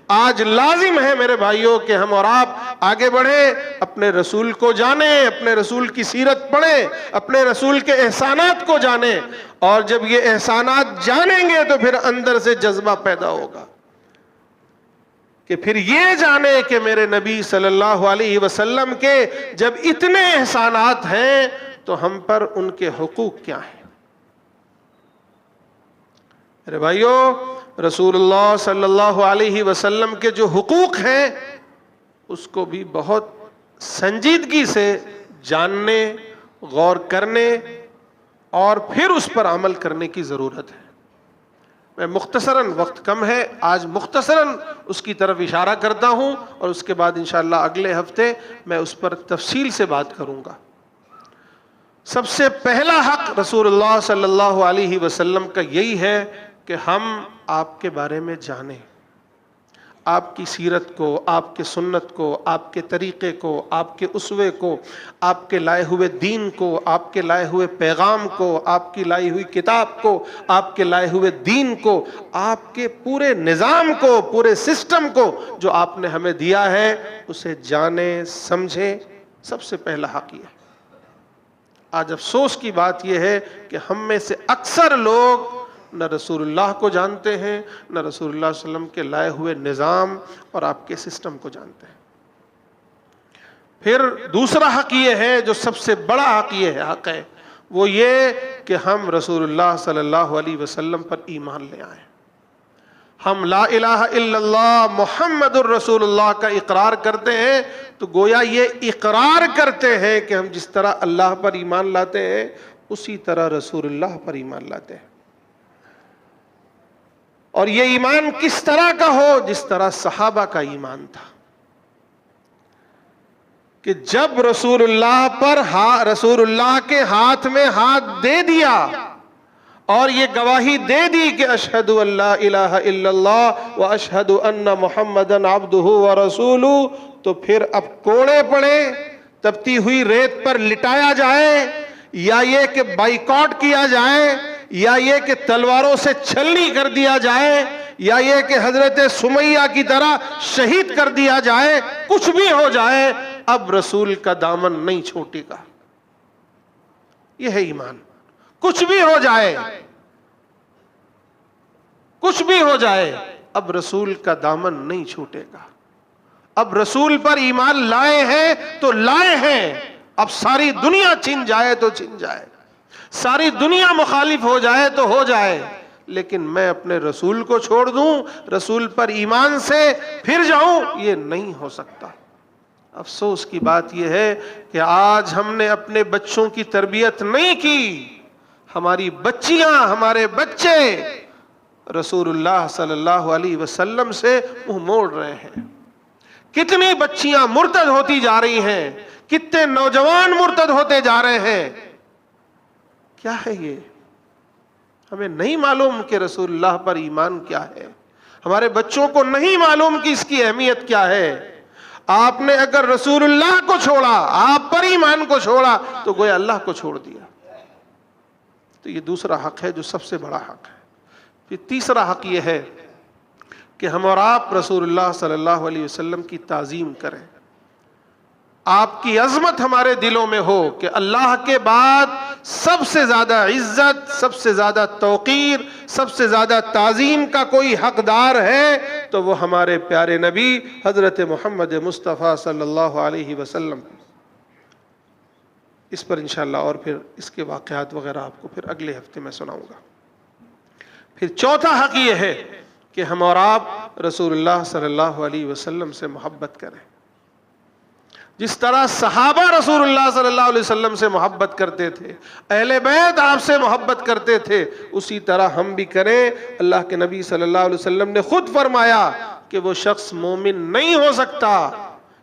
آج لازم ہے میرے بھائیوں کہ ہم اور آپ آگے بڑھیں، اپنے رسول کو جانیں، اپنے رسول کی سیرت پڑھیں، اپنے رسول کے احسانات کو جانیں، اور جب یہ احسانات جانیں گے تو پھر اندر سے جذبہ پیدا ہوگا کہ پھر یہ جانے کہ میرے نبی صلی اللہ علیہ وسلم کے جب اتنے احسانات ہیں تو ہم پر ان کے حقوق کیا ہیں۔ میرے بھائیو، رسول اللہ صلی اللہ علیہ وسلم کے جو حقوق ہیں اس کو بھی بہت سنجیدگی سے جاننے، غور کرنے اور پھر اس پر عمل کرنے کی ضرورت ہے۔ میں مختصراً، وقت کم ہے، آج مختصراً اس کی طرف اشارہ کرتا ہوں اور اس کے بعد انشاءاللہ اگلے ہفتے میں اس پر تفصیل سے بات کروں گا۔ سب سے پہلا حق رسول اللہ صلی اللہ علیہ وسلم کا یہی ہے کہ ہم آپ کے بارے میں جانیں، آپ کی سیرت کو، آپ کے سنت کو، آپ کے طریقے کو، آپ کے اسوے کو، آپ کے لائے ہوئے دین کو، آپ کے لائے ہوئے پیغام کو، آپ کی لائی ہوئی کتاب کو، آپ کے لائے ہوئے دین کو، آپ کے پورے نظام کو، پورے سسٹم کو جو آپ نے ہمیں دیا ہے اسے جانیں، سمجھیں۔ سب سے پہلا حق یہ ہے۔ آج افسوس کی بات یہ ہے کہ ہم میں سے اکثر لوگ نہ رسول اللہ کو جانتے ہیں، نہ رسول اللہ صلی اللہ علیہ وسلم کے لائے ہوئے نظام اور آپ کے سسٹم کو جانتے ہیں۔ پھر دوسرا حق یہ ہے، جو سب سے بڑا حق یہ حق ہے، وہ یہ کہ ہم رسول اللہ صلی اللہ علیہ وسلم پر ایمان لے آئیں۔ ہم لا الہ الا اللہ محمد الرسول اللہ کا اقرار کرتے ہیں تو گویا یہ اقرار کرتے ہیں کہ ہم جس طرح اللہ پر ایمان لاتے ہیں اسی طرح رسول اللہ پر ایمان لاتے ہیں۔ اور یہ ایمان کس طرح کا ہو؟ جس طرح صحابہ کا ایمان تھا کہ جب رسول اللہ پر رسول اللہ کے ہاتھ میں ہاتھ دے دیا اور یہ گواہی دے دی کہ اشہد ان لا الہ الا اللہ و اشہد ان محمدن عبدہ و رسولہ، تو پھر اب کوڑے پڑے، تپتی ہوئی ریت پر لٹایا جائے، یا یہ کہ بائیکاٹ کیا جائے، یا یہ کہ تلواروں سے چھلنی کر دیا جائے، یا یہ کہ حضرت سمیہ کی طرح شہید کر دیا جائے، کچھ بھی ہو جائے، اب رسول کا دامن نہیں چھوٹے گا۔ یہ ہے ایمان۔ کچھ بھی ہو جائے، کچھ بھی ہو جائے، اب رسول کا دامن نہیں چھوٹے گا۔ اب رسول پر ایمان لائے ہیں تو لائے ہیں، اب ساری دنیا چھن جائے تو چھن جائے، ساری دنیا مخالف ہو جائے تو ہو جائے، لیکن میں اپنے رسول کو چھوڑ دوں، رسول پر ایمان سے پھر جاؤں، یہ نہیں ہو سکتا۔ افسوس کی بات یہ ہے کہ آج ہم نے اپنے بچوں کی تربیت نہیں کی، ہماری بچیاں، ہمارے بچے رسول اللہ صلی اللہ علیہ وسلم سے منہ موڑ رہے ہیں۔ کتنی بچیاں مرتد ہوتی جا رہی ہیں، کتنے نوجوان مرتد ہوتے جا رہے ہیں۔ کیا ہے یہ؟ ہمیں نہیں معلوم کہ رسول اللہ پر ایمان کیا ہے، ہمارے بچوں کو نہیں معلوم کہ اس کی اہمیت کیا ہے۔ آپ نے اگر رسول اللہ کو چھوڑا، آپ پر ایمان کو چھوڑا، تو گویا اللہ کو چھوڑ دیا۔ تو یہ دوسرا حق ہے جو سب سے بڑا حق ہے۔ پھر تیسرا حق یہ ہے کہ ہم اور آپ رسول اللہ صلی اللہ علیہ وسلم کی تعظیم کریں، آپ کی عظمت ہمارے دلوں میں ہو کہ اللہ کے بعد سب سے زیادہ عزت، سب سے زیادہ توقیر، سب سے زیادہ تعظیم کا کوئی حقدار ہے تو وہ ہمارے پیارے نبی حضرت محمد مصطفیٰ صلی اللہ علیہ وسلم۔ اس پر انشاءاللہ اور پھر اس کے واقعات وغیرہ آپ کو پھر اگلے ہفتے میں سناؤں گا۔ پھر چوتھا حق یہ ہے کہ ہم اور آپ رسول اللہ صلی اللہ علیہ وسلم سے محبت کریں۔ جس طرح صحابہ رسول اللہ صلی اللہ علیہ وسلم سے محبت کرتے تھے، اہل بیت آپ سے محبت کرتے تھے، اسی طرح ہم بھی کریں۔ اللہ کے نبی صلی اللہ علیہ وسلم نے خود فرمایا کہ وہ شخص مومن نہیں ہو سکتا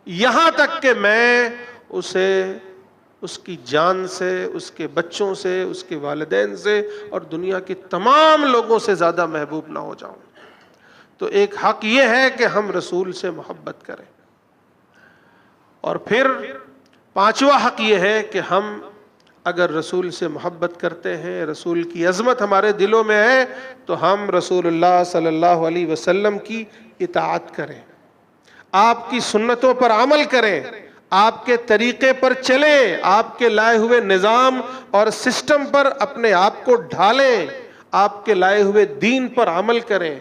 یہاں تک کہ میں اسے اس کی جان سے، اس کے بچوں سے، اس کے والدین سے اور دنیا کے تمام لوگوں سے زیادہ محبوب نہ ہو جاؤں۔ تو ایک حق یہ ہے کہ ہم رسول سے محبت کریں، اور پھر پانچواں حق یہ ہے کہ ہم اگر رسول سے محبت کرتے ہیں، رسول کی عظمت ہمارے دلوں میں ہے، تو ہم رسول اللہ صلی اللہ علیہ وسلم کی اطاعت کریں، آپ کی سنتوں پر عمل کریں، آپ کے طریقے پر چلیں، آپ کے لائے ہوئے نظام اور سسٹم پر اپنے آپ کو ڈھالیں، آپ کے لائے ہوئے دین پر عمل کریں،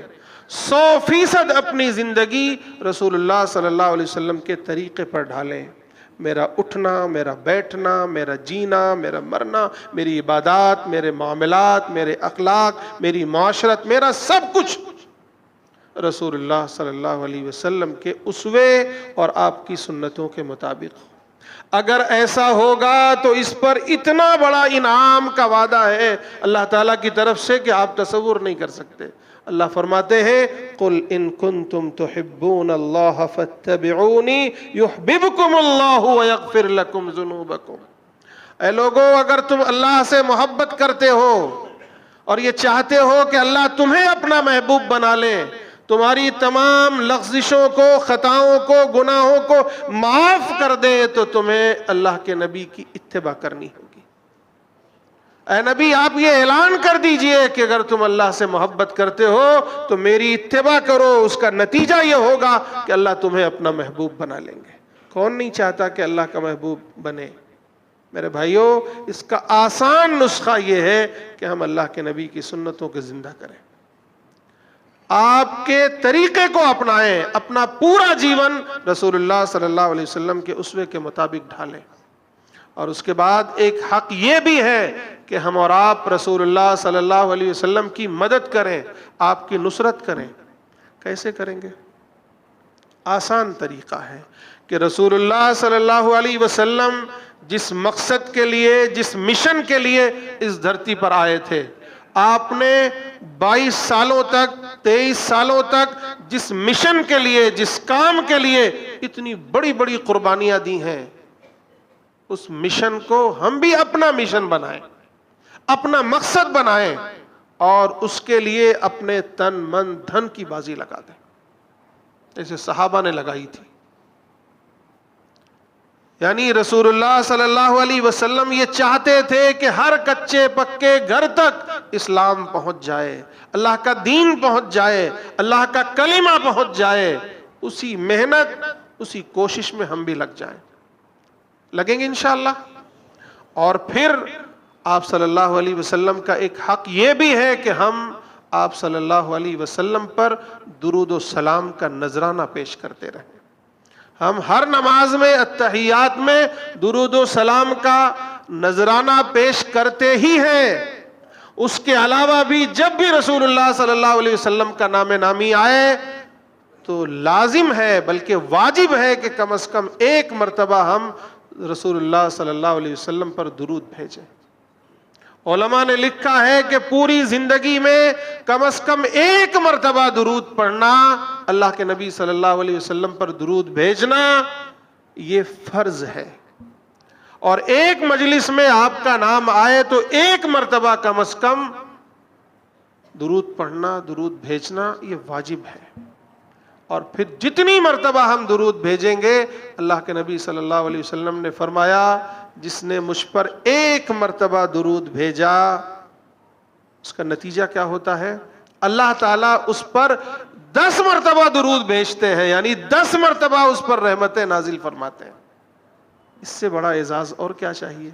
100% اپنی زندگی رسول اللہ صلی اللہ علیہ وسلم کے طریقے پر ڈھالیں۔ میرا اٹھنا، میرا بیٹھنا، میرا جینا، میرا مرنا، میری عبادات، میرے معاملات، میرے اخلاق، میری معاشرت، میرا سب کچھ رسول اللہ صلی اللہ علیہ وسلم کے اسوے اور آپ کی سنتوں کے مطابق ہو۔ اگر ایسا ہوگا تو اس پر اتنا بڑا انعام کا وعدہ ہے اللہ تعالیٰ کی طرف سے کہ آپ تصور نہیں کر سکتے۔ اللہ فرماتے ہیں قُلْ إِن كُنتُمْ تُحِبُّونَ اللَّهَ فَاتَّبِعُونِي يُحْبِبْكُمُ اللَّهُ وَيَغْفِرْ لَكُمْ ذُنُوبَكُمْ۔ اے لوگو، اگر تم اللہ سے محبت کرتے ہو اور یہ چاہتے ہو کہ اللہ تمہیں اپنا محبوب بنا لے، تمہاری تمام لغزشوں کو، خطاؤں کو، گناہوں کو معاف کر دے، تو تمہیں اللہ کے نبی کی اتباع کرنی ہوگی۔ اے نبی، آپ یہ اعلان کر دیجئے کہ اگر تم اللہ سے محبت کرتے ہو تو میری اتباع کرو، اس کا نتیجہ یہ ہوگا کہ اللہ تمہیں اپنا محبوب بنا لیں گے۔ کون نہیں چاہتا کہ اللہ کا محبوب بنے؟ میرے بھائیوں، اس کا آسان نسخہ یہ ہے کہ ہم اللہ کے نبی کی سنتوں کو زندہ کریں، آپ کے طریقے کو اپنائیں، اپنا پورا جیون رسول اللہ صلی اللہ علیہ وسلم کے اسوے کے مطابق ڈھالیں۔ اور اس کے بعد ایک حق یہ بھی ہے کہ ہم اور آپ رسول اللہ صلی اللہ علیہ وسلم کی مدد کریں، آپ کی نصرت کریں۔ کیسے کریں گے؟ آسان طریقہ ہے کہ رسول اللہ صلی اللہ علیہ وسلم جس مقصد کے لیے، جس مشن کے لیے اس دھرتی پر آئے تھے، آپ نے 22 سالوں تک، 23 سالوں تک جس مشن کے لیے، جس کام کے لیے اتنی بڑی بڑی قربانیاں دی ہیں، اس مشن کو ہم بھی اپنا مشن بنائیں، اپنا مقصد بنائیں، اور اس کے لیے اپنے تن من دھن کی بازی لگا دیں، جیسے صحابہ نے لگائی تھی۔ یعنی رسول اللہ صلی اللہ علیہ وسلم یہ چاہتے تھے کہ ہر کچے پکے گھر تک اسلام پہنچ جائے، اللہ کا دین پہنچ جائے، اللہ کا کلمہ پہنچ جائے۔ اسی محنت، اسی کوشش میں ہم بھی لگ جائیں، لگیں گے انشاءاللہ۔ اور پھر آپ صلی اللہ علیہ وسلم کا ایک حق یہ بھی ہے کہ ہم آپ صلی اللہ علیہ وسلم پر درود و سلام کا نذرانہ پیش کرتے رہیں۔ ہم ہر نماز میں، اتحیات میں درود و سلام کا نذرانہ پیش کرتے ہی ہیں۔ اس کے علاوہ بھی جب بھی رسول اللہ صلی اللہ علیہ وسلم کا نام نامی آئے تو لازم ہے، بلکہ واجب ہے کہ کم از کم ایک مرتبہ ہم رسول اللہ صلی اللہ علیہ وسلم پر درود بھیجیں۔ علماء نے لکھا ہے کہ پوری زندگی میں کم از کم ایک مرتبہ درود پڑھنا، اللہ کے نبی صلی اللہ علیہ وسلم پر درود بھیجنا، یہ فرض ہے۔ اور ایک مجلس میں آپ کا نام آئے تو ایک مرتبہ کم از کم درود پڑھنا، درود بھیجنا، یہ واجب ہے۔ اور پھر جتنی مرتبہ ہم درود بھیجیں گے، اللہ کے نبی صلی اللہ علیہ وسلم نے فرمایا جس نے مجھ پر ایک مرتبہ درود بھیجا، اس کا نتیجہ کیا ہوتا ہے؟ اللہ تعالیٰ اس پر 10 مرتبہ درود بھیجتے ہیں، یعنی 10 مرتبہ اس پر رحمتیں نازل فرماتے ہیں۔ اس سے بڑا اعزاز اور کیا چاہیے؟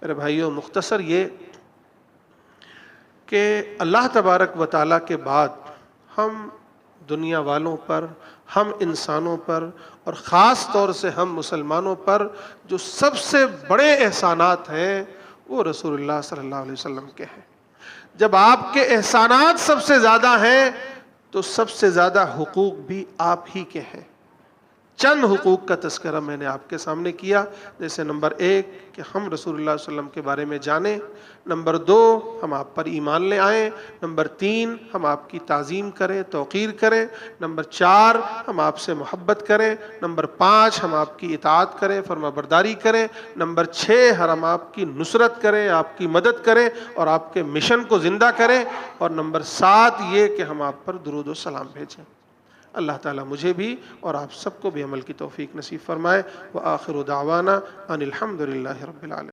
میرے بھائیوں، مختصر یہ کہ اللہ تبارک و تعالیٰ کے بعد ہم دنیا والوں پر، ہم انسانوں پر، اور خاص طور سے ہم مسلمانوں پر جو سب سے بڑے احسانات ہیں وہ رسول اللہ صلی اللہ علیہ وسلم کے ہیں۔ جب آپ کے احسانات سب سے زیادہ ہیں تو سب سے زیادہ حقوق بھی آپ ہی کے ہیں۔ چند حقوق کا تذکرہ میں نے آپ کے سامنے کیا، جیسے نمبر 1 کہ ہم رسول اللہ صلی اللہ علیہ وسلم کے بارے میں جانیں، نمبر 2 ہم آپ پر ایمان لے آئیں، نمبر 3 ہم آپ کی تعظیم کریں، توقیر کریں، نمبر 4 ہم آپ سے محبت کریں، نمبر 5 ہم آپ کی اطاعت کریں، فرما برداری کریں، نمبر 6 ہم آپ کی نصرت کریں، آپ کی مدد کریں اور آپ کے مشن کو زندہ کریں، اور نمبر 7 یہ کہ ہم آپ پر درود و سلام بھیجیں۔ اللہ تعالیٰ مجھے بھی اور آپ سب کو بھی عمل کی توفیق نصیب فرمائے۔ وآخر دعوانا ان الحمد للہ رب العالمین۔